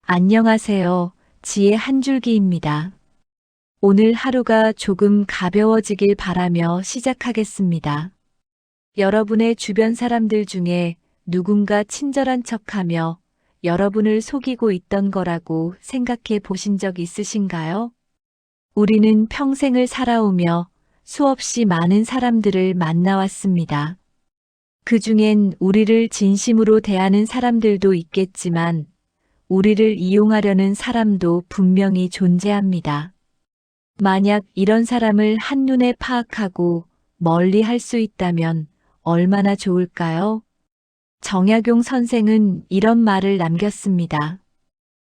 안녕하세요. 지혜 한 줄기입니다. 오늘 하루가 조금 가벼워지길 바라며 시작하겠습니다. 여러분의 주변 사람들 중에 누군가 친절한 척하며 여러분을 속이고 있던 거라고 생각해 보신 적 있으신가요? 우리는 평생을 살아오며 수없이 많은 사람들을 만나왔습니다. 그 중엔 우리를 진심으로 대하는 사람들도 있겠지만 우리를 이용하려는 사람도 분명히 존재합니다. 만약 이런 사람을 한눈에 파악하고 멀리 할 수 있다면 얼마나 좋을까요? 정약용 선생은 이런 말을 남겼습니다.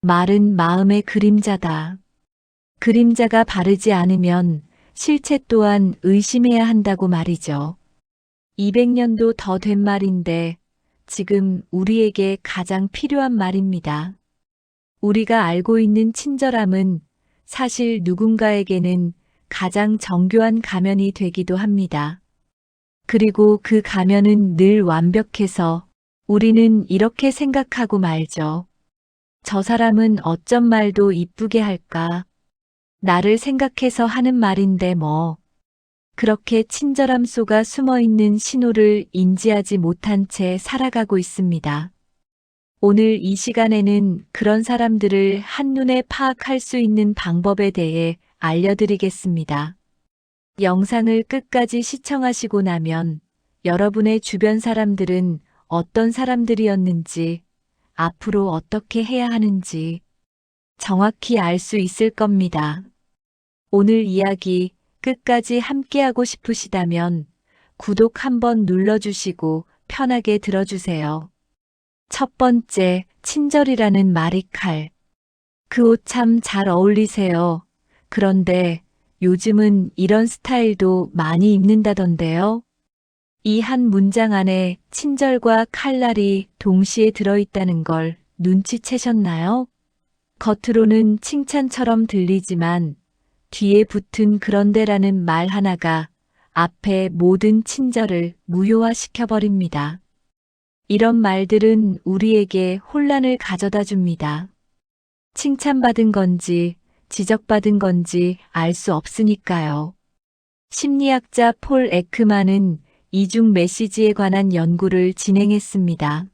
말은 마음의 그림자다. 그림자가 바르지 않으면 실체 또한 의심해야 한다고 말이죠. 200년도 더 된 말인데 지금 우리에게 가장 필요한 말입니다. 우리가 알고 있는 친절함은 사실 누군가에게는 가장 정교한 가면이 되기도 합니다. 그리고 그 가면은 늘 완벽해서 우리는 이렇게 생각하고 말죠. 저 사람은 어쩜 말도 이쁘게 할까? 나를 생각해서 하는 말인데 뭐. 그렇게 친절함 속에 숨어 있는 신호를 인지하지 못한 채 살아가고 있습니다. 오늘 이 시간에는 그런 사람들을 한눈에 파악할 수 있는 방법에 대해 알려드리겠습니다. 영상을 끝까지 시청하시고 나면 여러분의 주변 사람들은 어떤 사람들이었는지, 앞으로 어떻게 해야 하는지 정확히 알 수 있을 겁니다. 오늘 이야기 끝까지 함께하고 싶으시다면 구독 한번 눌러주시고 편하게 들어주세요. 첫 번째, 친절이라는 말이 칼. 그 옷 참 잘 어울리세요. 그런데 요즘은 이런 스타일도 많이 입는다던데요. 이 한 문장 안에 친절과 칼날이 동시에 들어있다는 걸 눈치채셨나요? 겉으로는 칭찬처럼 들리지만 뒤에 붙은 그런데라는 말 하나가 앞에 모든 친절을 무효화시켜버립니다. 이런 말들은 우리에게 혼란을 가져다 줍니다. 칭찬받은 건지 지적받은 건지 알 수 없으니까요. 심리학자 폴 에크만은 이중 메시지에 관한 연구를 진행했습니다.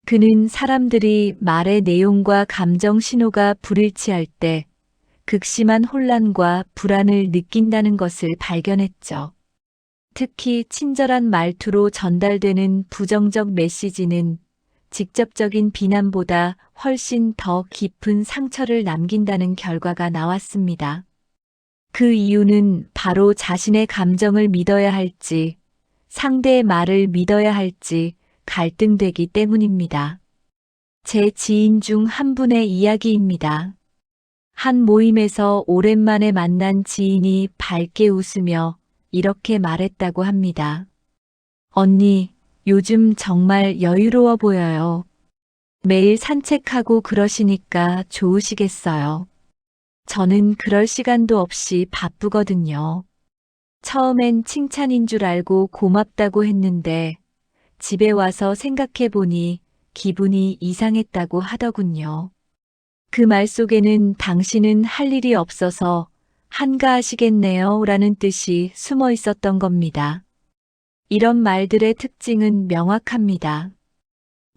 그는 사람들이 말의 내용과 감정 신호가 불일치할 때 극심한 혼란과 불안을 느낀다는 것을 발견했죠. 특히 친절한 말투로 전달되는 부정적 메시지는 직접적인 비난보다 훨씬 더 깊은 상처를 남긴다는 결과가 나왔습니다. 그 이유는 바로 자신의 감정을 믿어야 할지, 상대의 말을 믿어야 할지 갈등되기 때문입니다. 제 지인 중 한 분의 이야기입니다. 한 모임에서 오랜만에 만난 지인이 밝게 웃으며 이렇게 말했다고 합니다. 언니, 요즘 정말 여유로워 보여요. 매일 산책하고 그러시니까 좋으시겠어요. 저는 그럴 시간도 없이 바쁘거든요. 처음엔 칭찬인 줄 알고 고맙다고 했는데 집에 와서 생각해 보니 기분이 이상했다고 하더군요. 그 말 속에는 당신은 할 일이 없어서 한가하시겠네요 라는 뜻이 숨어 있었던 겁니다. 이런 말들의 특징은 명확합니다.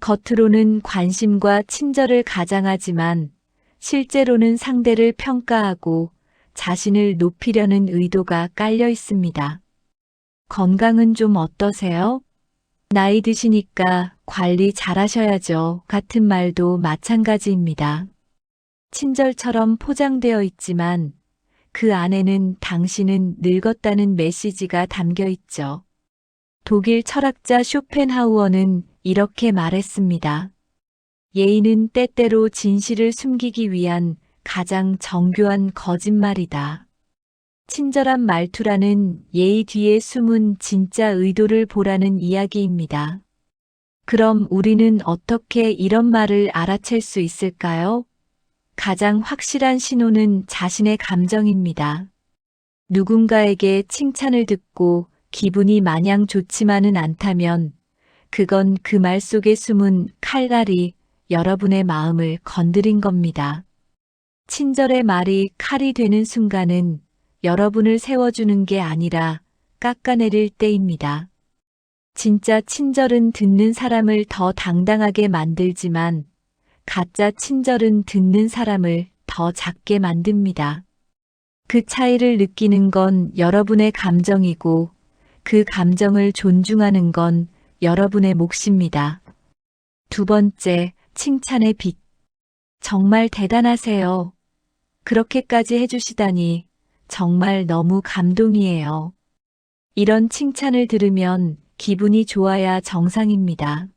겉으로는 관심과 친절을 가장하지만 실제로는 상대를 평가하고 자신을 높이려는 의도가 깔려 있습니다. 건강은 좀 어떠세요? 나이 드시니까 관리 잘하셔야죠. 같은 말도 마찬가지입니다. 친절처럼 포장되어 있지만 그 안에는 당신은 늙었다는 메시지가 담겨 있죠. 독일 철학자 쇼펜하우어는 이렇게 말했습니다. 예의는 때때로 진실을 숨기기 위한 가장 정교한 거짓말이다. 친절한 말투라는 예의 뒤에 숨은 진짜 의도를 보라는 이야기입니다. 그럼 우리는 어떻게 이런 말을 알아챌 수 있을까요? 가장 확실한 신호는 자신의 감정입니다. 누군가에게 칭찬을 듣고 기분이 마냥 좋지만은 않다면 그건 그 말 속에 숨은 칼날이 여러분의 마음을 건드린 겁니다. 친절의 말이 칼이 되는 순간은 여러분을 세워주는 게 아니라 깎아내릴 때입니다. 진짜 친절은 듣는 사람을 더 당당하게 만들지만 가짜 친절은 듣는 사람을 더 작게 만듭니다. 그 차이를 느끼는 건 여러분의 감정이고 그 감정을 존중하는 건 여러분의 몫입니다. 두 번째, 칭찬의 빛. 정말 대단하세요. 그렇게까지 해주시다니 정말 너무 감동이에요. 이런 칭찬을 들으면 기분이 좋아야 정상입니다.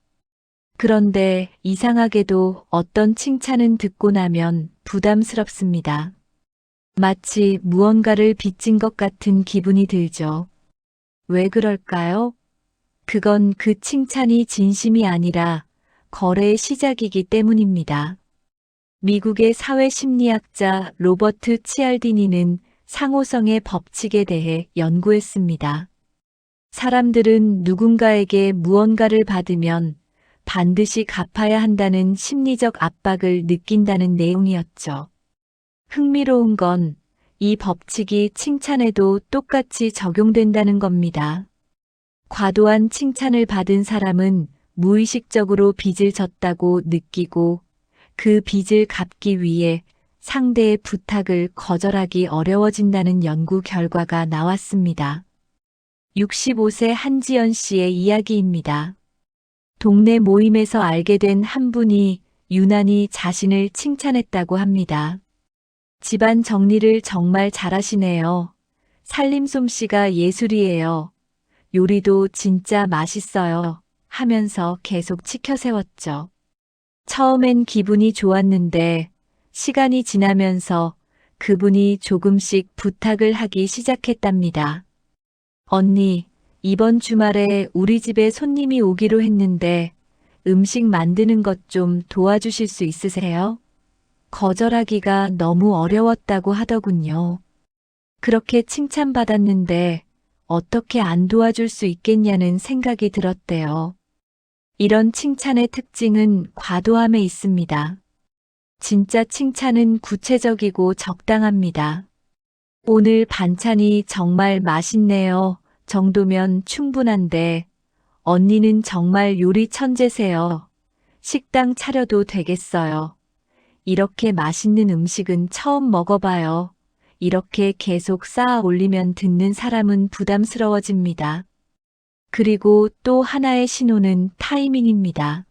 그런데 이상하게도 어떤 칭찬은 듣고 나면 부담스럽습니다. 마치 무언가를 빚진 것 같은 기분이 들죠. 왜 그럴까요? 그건 그 칭찬이 진심이 아니라 거래의 시작이기 때문입니다. 미국의 사회심리학자 로버트 치알디니는 상호성의 법칙에 대해 연구했습니다. 사람들은 누군가에게 무언가를 받으면 반드시 갚아야 한다는 심리적 압박을 느낀다는 내용이었죠. 흥미로운 건 이 법칙이 칭찬에도 똑같이 적용된다는 겁니다. 과도한 칭찬을 받은 사람은 무의식적으로 빚을 졌다고 느끼고 그 빚을 갚기 위해 상대의 부탁을 거절하기 어려워진다는 연구 결과가 나왔습니다. 65세 한지연 씨의 이야기입니다. 동네 모임에서 알게 된 한 분이 유난히 자신을 칭찬했다고 합니다. 집안 정리를 정말 잘하시네요. 살림솜씨가 예술이에요. 요리도 진짜 맛있어요. 하면서 계속 치켜세웠죠. 처음엔 기분이 좋았는데 시간이 지나면서 그분이 조금씩 부탁을 하기 시작했답니다. 언니, 이번 주말에 우리 집에 손님이 오기로 했는데 음식 만드는 것 좀 도와주실 수 있으세요? 거절하기가 너무 어려웠다고 하더군요. 그렇게 칭찬받았는데 어떻게 안 도와줄 수 있겠냐는 생각이 들었대요. 이런 칭찬의 특징은 과도함에 있습니다. 진짜 칭찬은 구체적이고 적당합니다. 오늘 반찬이 정말 맛있네요. 정도면 충분한데 언니는 정말 요리 천재세요. 식당 차려도 되겠어요. 이렇게 맛있는 음식은 처음 먹어봐요. 이렇게 계속 쌓아 올리면 듣는 사람은 부담스러워집니다. 그리고 또 하나의 신호는 타이밍입니다.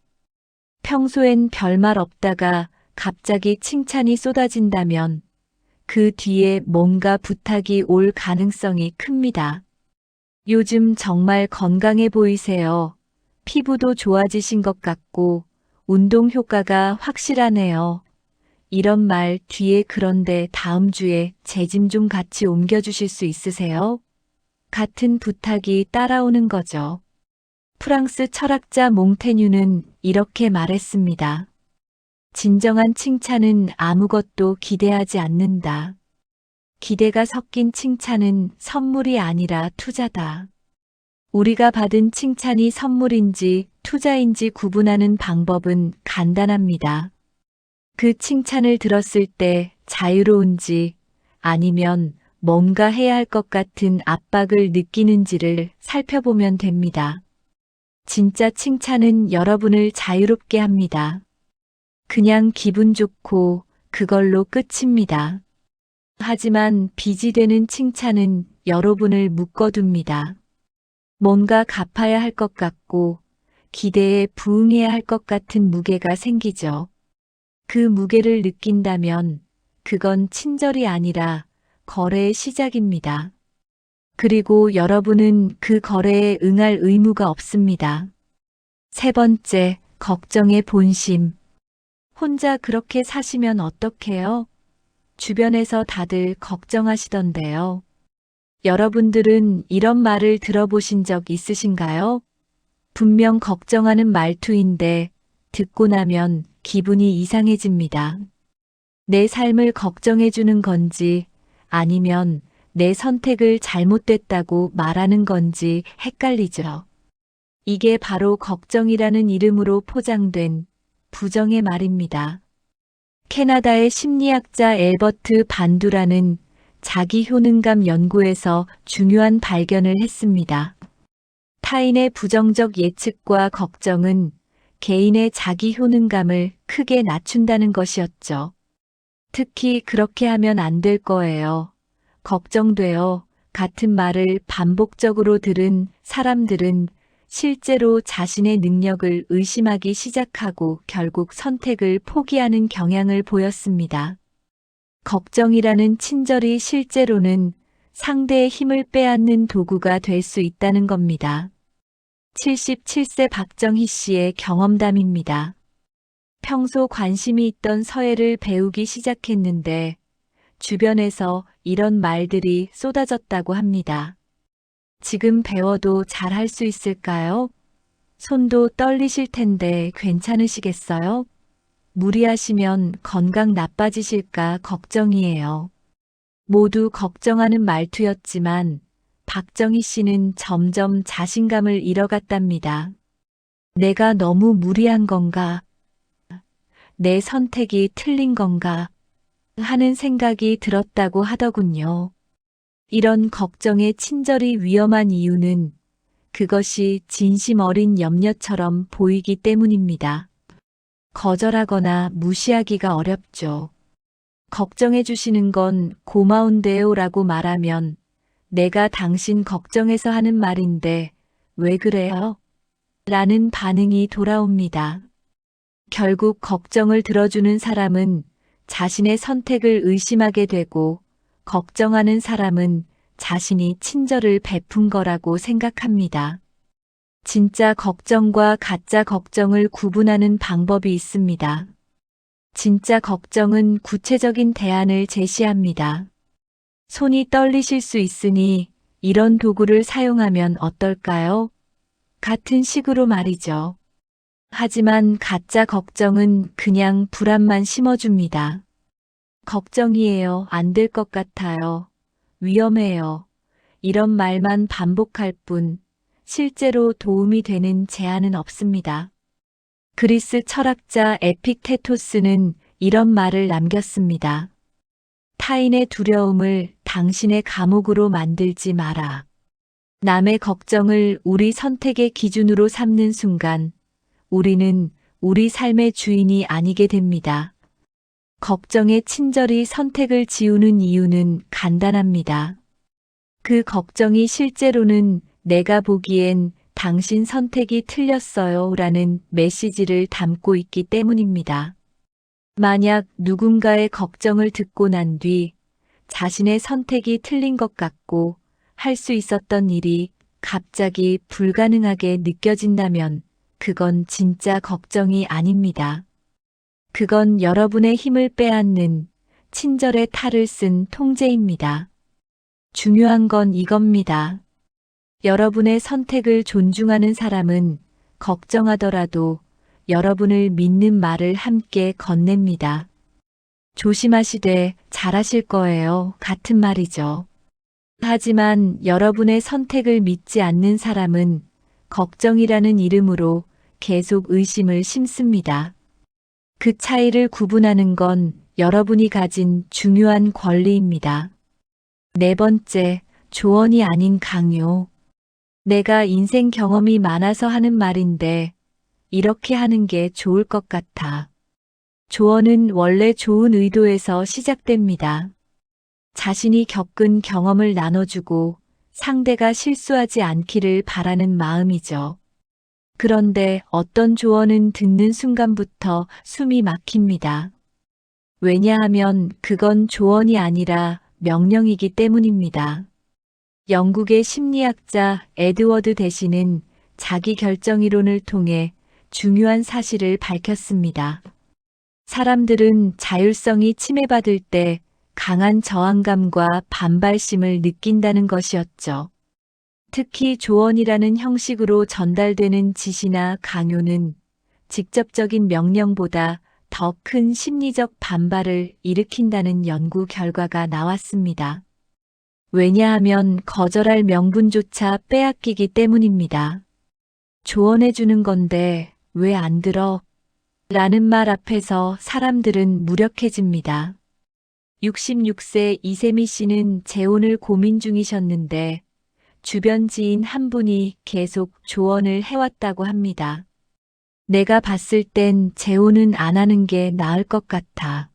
평소엔 별말 없다가 갑자기 칭찬이 쏟아진다면 그 뒤에 뭔가 부탁이 올 가능성이 큽니다. 요즘 정말 건강해 보이세요. 피부도 좋아지신 것 같고 운동 효과가 확실하네요. 이런 말 뒤에 그런데 다음 주에 제 짐 좀 같이 옮겨주실 수 있으세요? 같은 부탁이 따라오는 거죠. 프랑스 철학자 몽테뉴는 이렇게 말했습니다. 진정한 칭찬은 아무것도 기대하지 않는다. 기대가 섞인 칭찬은 선물이 아니라 투자다. 우리가 받은 칭찬이 선물인지 투자인지 구분하는 방법은 간단합니다. 그 칭찬을 들었을 때 자유로운지 아니면 뭔가 해야 할 것 같은 압박을 느끼는지를 살펴보면 됩니다. 진짜 칭찬은 여러분을 자유롭게 합니다. 그냥 기분 좋고 그걸로 끝입니다. 하지만 빚이 되는 칭찬은 여러분을 묶어둡니다. 뭔가 갚아야 할 것 같고 기대에 부응해야 할 것 같은 무게가 생기죠. 그 무게를 느낀다면 그건 친절이 아니라 거래의 시작입니다. 그리고 여러분은 그 거래에 응할 의무가 없습니다. 세 번째, 걱정의 본심. 혼자 그렇게 사시면 어떡해요? 주변에서 다들 걱정하시던데요. 여러분들은 이런 말을 들어보신 적 있으신가요? 분명 걱정하는 말투인데 듣고 나면 기분이 이상해집니다. 내 삶을 걱정해주는 건지 아니면 내 선택을 잘못됐다고 말하는 건지 헷갈리죠. 이게 바로 걱정이라는 이름으로 포장된 부정의 말입니다. 캐나다의 심리학자 앨버트 반두라는 자기 효능감 연구에서 중요한 발견을 했습니다. 타인의 부정적 예측과 걱정은 개인의 자기 효능감을 크게 낮춘다는 것이었죠. 특히 그렇게 하면 안 될 거예요. 걱정돼요. 같은 말을 반복적으로 들은 사람들은 실제로 자신의 능력을 의심하기 시작하고 결국 선택을 포기하는 경향을 보였습니다. 걱정이라는 친절이 실제로는 상대의 힘을 빼앗는 도구가 될 수 있다는 겁니다. 77세 박정희 씨의 경험담입니다. 평소 관심이 있던 서예를 배우기 시작했는데 주변에서 이런 말들이 쏟아졌다고 합니다. 지금 배워도 잘할 수 있을까요? 손도 떨리실 텐데 괜찮으시겠어요? 무리하시면 건강 나빠지실까 걱정이에요. 모두 걱정하는 말투였지만 박정희 씨는 점점 자신감을 잃어갔답니다. 내가 너무 무리한 건가? 내 선택이 틀린 건가? 하는 생각이 들었다고 하더군요. 이런 걱정의 친절이 위험한 이유는 그것이 진심 어린 염려처럼 보이기 때문입니다. 거절하거나 무시하기가 어렵죠. 걱정해 주시는 건 고마운데요 라고 말하면 내가 당신 걱정해서 하는 말인데 왜 그래요? 라는 반응이 돌아옵니다. 결국 걱정을 들어주는 사람은 자신의 선택을 의심하게 되고 걱정하는 사람은 자신이 친절을 베푼 거라고 생각합니다. 진짜 걱정과 가짜 걱정을 구분하는 방법이 있습니다. 진짜 걱정은 구체적인 대안을 제시합니다. 손이 떨리실 수 있으니 이런 도구를 사용하면 어떨까요? 같은 식으로 말이죠. 하지만 가짜 걱정은 그냥 불안만 심어줍니다. 걱정이에요. 안 될 것 같아요. 위험해요. 이런 말만 반복할 뿐 실제로 도움이 되는 제안은 없습니다. 그리스 철학자 에픽테토스는 이런 말을 남겼습니다. 타인의 두려움을 당신의 감옥으로 만들지 마라. 남의 걱정을 우리 선택의 기준으로 삼는 순간 우리는 우리 삶의 주인이 아니게 됩니다. 걱정의 친절이 선택을 지우는 이유는 간단합니다. 그 걱정이 실제로는 내가 보기엔 당신 선택이 틀렸어요 라는 메시지를 담고 있기 때문입니다. 만약 누군가의 걱정을 듣고 난 뒤 자신의 선택이 틀린 것 같고 할 수 있었던 일이 갑자기 불가능하게 느껴진다면 그건 진짜 걱정이 아닙니다. 그건 여러분의 힘을 빼앗는 친절의 탈을 쓴 통제입니다. 중요한 건 이겁니다. 여러분의 선택을 존중하는 사람은 걱정하더라도 여러분을 믿는 말을 함께 건넵니다. 조심하시되 잘하실 거예요. 같은 말이죠. 하지만 여러분의 선택을 믿지 않는 사람은 걱정이라는 이름으로 계속 의심을 심습니다. 그 차이를 구분하는 건 여러분이 가진 중요한 권리입니다. 네 번째, 조언이 아닌 강요. 내가 인생 경험이 많아서 하는 말인데 이렇게 하는 게 좋을 것 같아. 조언은 원래 좋은 의도에서 시작됩니다. 자신이 겪은 경험을 나눠주고 상대가 실수하지 않기를 바라는 마음이죠. 그런데 어떤 조언은 듣는 순간부터 숨이 막힙니다. 왜냐하면 그건 조언이 아니라 명령이기 때문입니다. 영국의 심리학자 에드워드 대시는 자기 결정 이론을 통해 중요한 사실을 밝혔습니다. 사람들은 자율성이 침해받을 때 강한 저항감과 반발심을 느낀다는 것이었죠. 특히 조언이라는 형식으로 전달되는 지시나 강요는 직접적인 명령보다 더 큰 심리적 반발을 일으킨다는 연구 결과가 나왔습니다. 왜냐하면 거절할 명분조차 빼앗기기 때문입니다. 조언해 주는 건데 왜 안 들어? 라는 말 앞에서 사람들은 무력해집니다. 66세 이세미 씨는 재혼을 고민 중이셨는데 주변 지인 한 분이 계속 조언을 해왔다고 합니다. 내가 봤을 땐 재혼은 안 하는 게 나을 것 같아.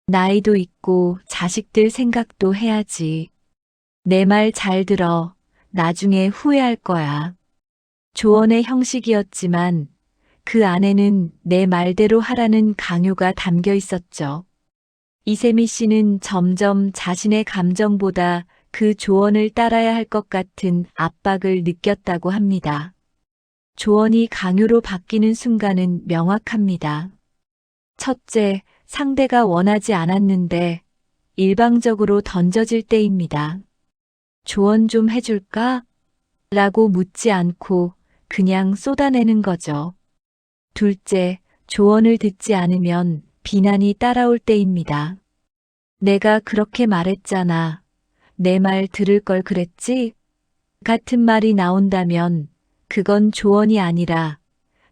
나이도 있고 자식들 생각도 해야지. 내 말 잘 들어. 나중에 후회할 거야. 조언의 형식이었지만 그 안에는 내 말대로 하라는 강요가 담겨 있었죠. 이세미 씨는 점점 자신의 감정보다 그 조언을 따라야 할 것 같은 압박을 느꼈다고 합니다. 조언이 강요로 바뀌는 순간은 명확합니다. 첫째, 상대가 원하지 않았는데 일방적으로 던져질 때입니다. 조언 좀 해줄까? 라고 묻지 않고 그냥 쏟아내는 거죠. 둘째, 조언을 듣지 않으면 비난이 따라올 때입니다. 내가 그렇게 말했잖아. 내 말 들을 걸 그랬지? 같은 말이 나온다면 그건 조언이 아니라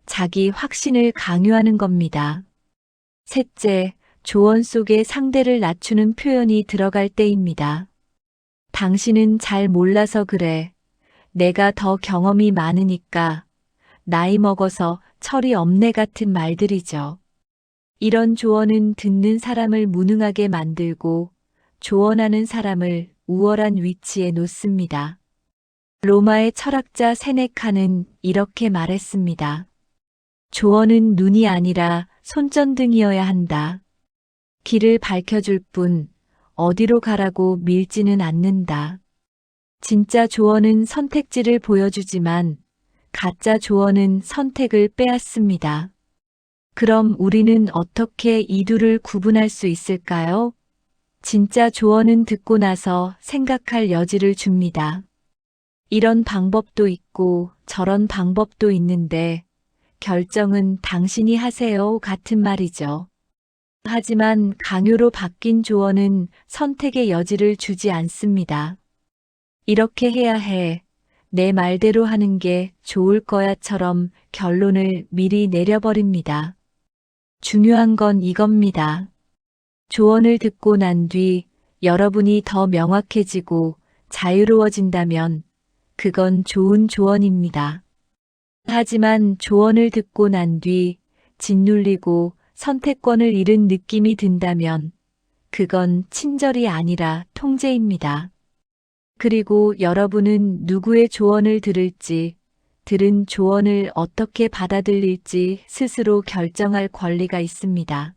자기 확신을 강요하는 겁니다. 셋째, 조언 속에 상대를 낮추는 표현이 들어갈 때입니다. 당신은 잘 몰라서 그래. 내가 더 경험이 많으니까. 나이 먹어서 철이 없네 같은 말들이죠. 이런 조언은 듣는 사람을 무능하게 만들고 조언하는 사람을 우월한 위치에 놓습니다. 로마의 철학자 세네카는 이렇게 말했습니다. 조언은 눈이 아니라 손전등이어야 한다. 길을 밝혀줄 뿐 어디로 가라고 밀지는 않는다. 진짜 조언은 선택지를 보여주지만 가짜 조언은 선택을 빼앗습니다. 그럼 우리는 어떻게 이 둘을 구분할 수 있을까요? 진짜 조언은 듣고 나서 생각할 여지를 줍니다. 이런 방법도 있고 저런 방법도 있는데 결정은 당신이 하세요 같은 말이죠. 하지만 강요로 바뀐 조언은 선택의 여지를 주지 않습니다. 이렇게 해야 해. 내 말대로 하는 게 좋을 거야처럼 결론을 미리 내려버립니다. 중요한 건 이겁니다. 조언을 듣고 난 뒤 여러분이 더 명확해지고 자유로워진다면 그건 좋은 조언입니다. 하지만 조언을 듣고 난 뒤 짓눌리고 선택권을 잃은 느낌이 든다면 그건 친절이 아니라 통제입니다. 그리고 여러분은 누구의 조언을 들을지, 들은 조언을 어떻게 받아들일지 스스로 결정할 권리가 있습니다.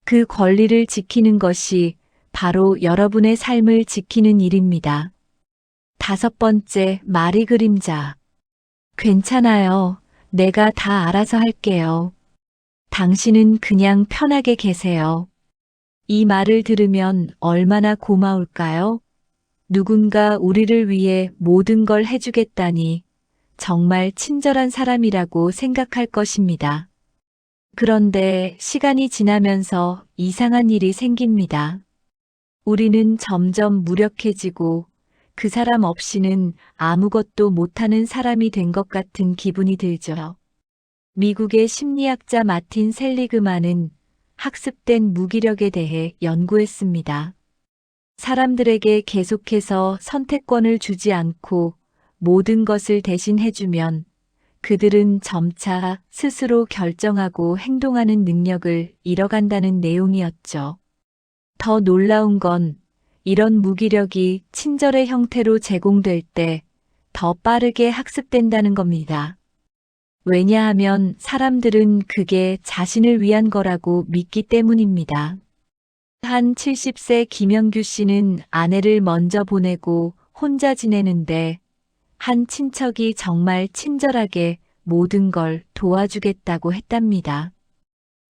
그 권리를 지키는 것이 바로 여러분의 삶을 지키는 일입니다. 다섯 번째, 말이 그림자. 괜찮아요. 내가 다 알아서 할게요. 당신은 그냥 편하게 계세요. 이 말을 들으면 얼마나 고마울까요? 누군가 우리를 위해 모든 걸 해주겠다니 정말 친절한 사람이라고 생각할 것입니다. 그런데 시간이 지나면서 이상한 일이 생깁니다. 우리는 점점 무력해지고 그 사람 없이는 아무것도 못하는 사람이 된 것 같은 기분이 들죠. 미국의 심리학자 마틴 셀리그만은 학습된 무기력에 대해 연구했습니다. 사람들에게 계속해서 선택권을 주지 않고 모든 것을 대신 해주면 그들은 점차 스스로 결정하고 행동하는 능력을 잃어간다는 내용이었죠. 더 놀라운 건 이런 무기력이 친절의 형태로 제공될 때 더 빠르게 학습된다는 겁니다. 왜냐하면 사람들은 그게 자신을 위한 거라고 믿기 때문입니다. 한 70세 김영규 씨는 아내를 먼저 보내고 혼자 지내는데 한 친척이 정말 친절하게 모든 걸 도와주겠다고 했답니다.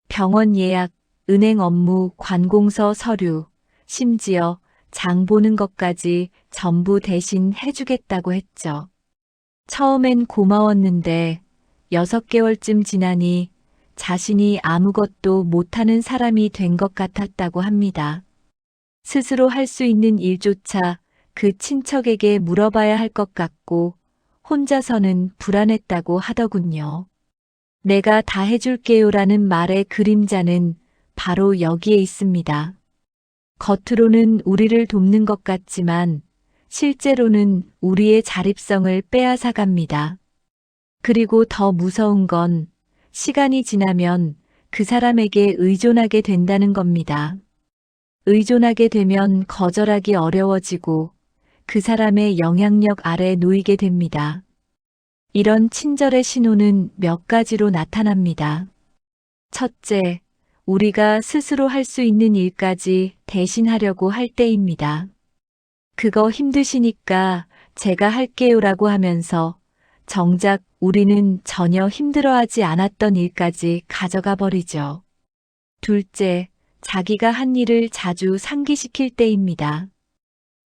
병원 예약, 은행 업무, 관공서 서류, 심지어 장 보는 것까지 전부 대신 해주겠다고 했죠. 처음엔 고마웠는데 6개월쯤 지나니 자신이 아무것도 못하는 사람이 된 것 같았다고 합니다. 스스로 할 수 있는 일조차 그 친척에게 물어봐야 할 것 같고 혼자서는 불안했다고 하더군요. 내가 다 해줄게요라는 말의 그림자는 바로 여기에 있습니다. 겉으로는 우리를 돕는 것 같지만 실제로는 우리의 자립성을 빼앗아 갑니다. 그리고 더 무서운 건 시간이 지나면 그 사람에게 의존하게 된다는 겁니다. 의존하게 되면 거절하기 어려워지고 그 사람의 영향력 아래 놓이게 됩니다. 이런 친절의 신호는 몇 가지로 나타납니다. 첫째, 우리가 스스로 할 수 있는 일까지 대신하려고 할 때입니다. 그거 힘드시니까 제가 할게요라고 하면서 정작 우리는 전혀 힘들어하지 않았던 일까지 가져가 버리죠. 둘째, 자기가 한 일을 자주 상기시킬 때입니다.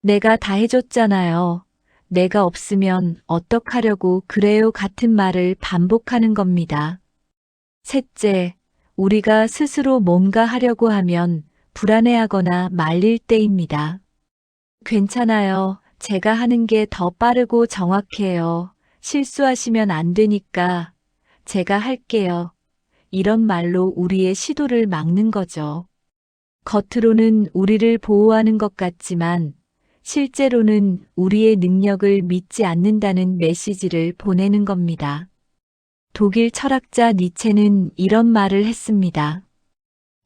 내가 다 해줬잖아요. 내가 없으면 어떡하려고 그래요 같은 말을 반복하는 겁니다. 셋째, 우리가 스스로 뭔가 하려고 하면 불안해하거나 말릴 때입니다. 괜찮아요. 제가 하는 게 더 빠르고 정확해요. 실수하시면 안 되니까 제가 할게요. 이런 말로 우리의 시도를 막는 거죠. 겉으로는 우리를 보호하는 것 같지만 실제로는 우리의 능력을 믿지 않는다는 메시지를 보내는 겁니다. 독일 철학자 니체는 이런 말을 했습니다.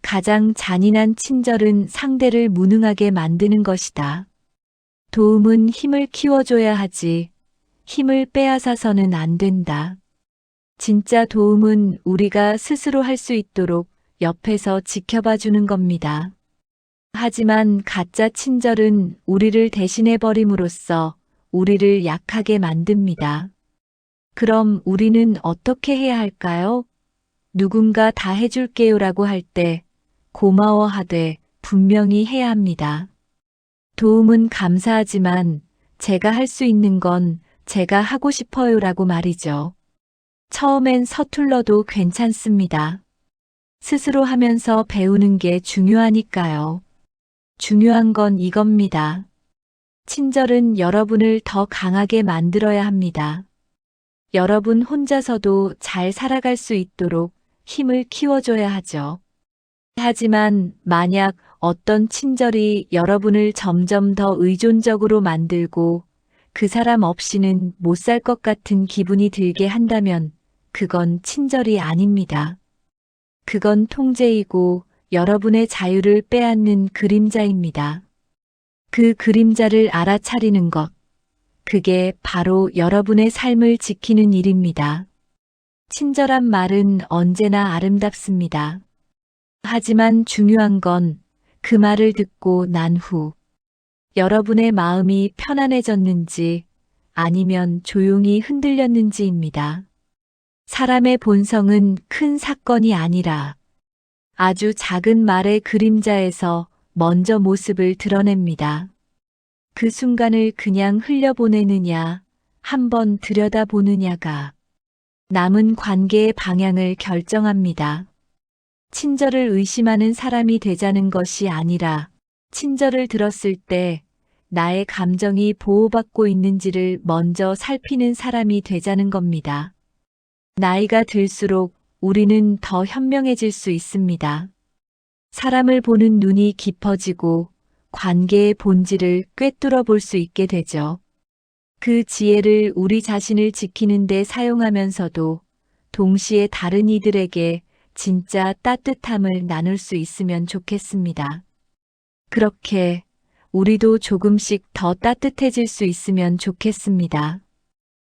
가장 잔인한 친절은 상대를 무능하게 만드는 것이다. 도움은 힘을 키워줘야 하지, 힘을 빼앗아서는 안 된다. 진짜 도움은 우리가 스스로 할 수 있도록 옆에서 지켜봐 주는 겁니다. 하지만 가짜 친절은 우리를 대신해버림으로써 우리를 약하게 만듭니다. 그럼 우리는 어떻게 해야 할까요? 누군가 다 해줄게요라고 할 때 고마워하되 분명히 해야 합니다. 도움은 감사하지만 제가 할 수 있는 건 제가 하고 싶어요라고 말이죠. 처음엔 서툴러도 괜찮습니다. 스스로 하면서 배우는 게 중요하니까요. 중요한 건 이겁니다. 친절은 여러분을 더 강하게 만들어야 합니다. 여러분 혼자서도 잘 살아갈 수 있도록 힘을 키워줘야 하죠. 하지만 만약 어떤 친절이 여러분을 점점 더 의존적으로 만들고 그 사람 없이는 못 살 것 같은 기분이 들게 한다면 그건 친절이 아닙니다. 그건 통제이고 여러분의 자유를 빼앗는 그림자입니다. 그 그림자를 알아차리는 것, 그게 바로 여러분의 삶을 지키는 일입니다. 친절한 말은 언제나 아름답습니다. 하지만 중요한 건 그 말을 듣고 난 후 여러분의 마음이 편안해졌는지 아니면 조용히 흔들렸는지입니다. 사람의 본성은 큰 사건이 아니라 아주 작은 말의 그림자에서 먼저 모습을 드러냅니다. 그 순간을 그냥 흘려보내느냐, 한번 들여다보느냐가 남은 관계의 방향을 결정합니다. 친절을 의심하는 사람이 되자는 것이 아니라 친절을 들었을 때 나의 감정이 보호받고 있는지를 먼저 살피는 사람이 되자는 겁니다. 나이가 들수록 우리는 더 현명해질 수 있습니다. 사람을 보는 눈이 깊어지고 관계의 본질을 꿰뚫어 볼 수 있게 되죠. 그 지혜를 우리 자신을 지키는 데 사용하면서도 동시에 다른 이들에게 진짜 따뜻함을 나눌 수 있으면 좋겠습니다. 그렇게 우리도 조금씩 더 따뜻해질 수 있으면 좋겠습니다.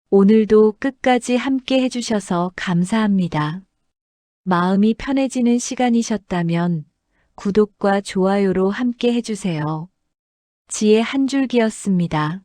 오늘도 끝까지 함께 해주셔서 감사합니다. 마음이 편해지는 시간이셨다면 구독과 좋아요로 함께 해주세요. 지혜 한 줄기였습니다.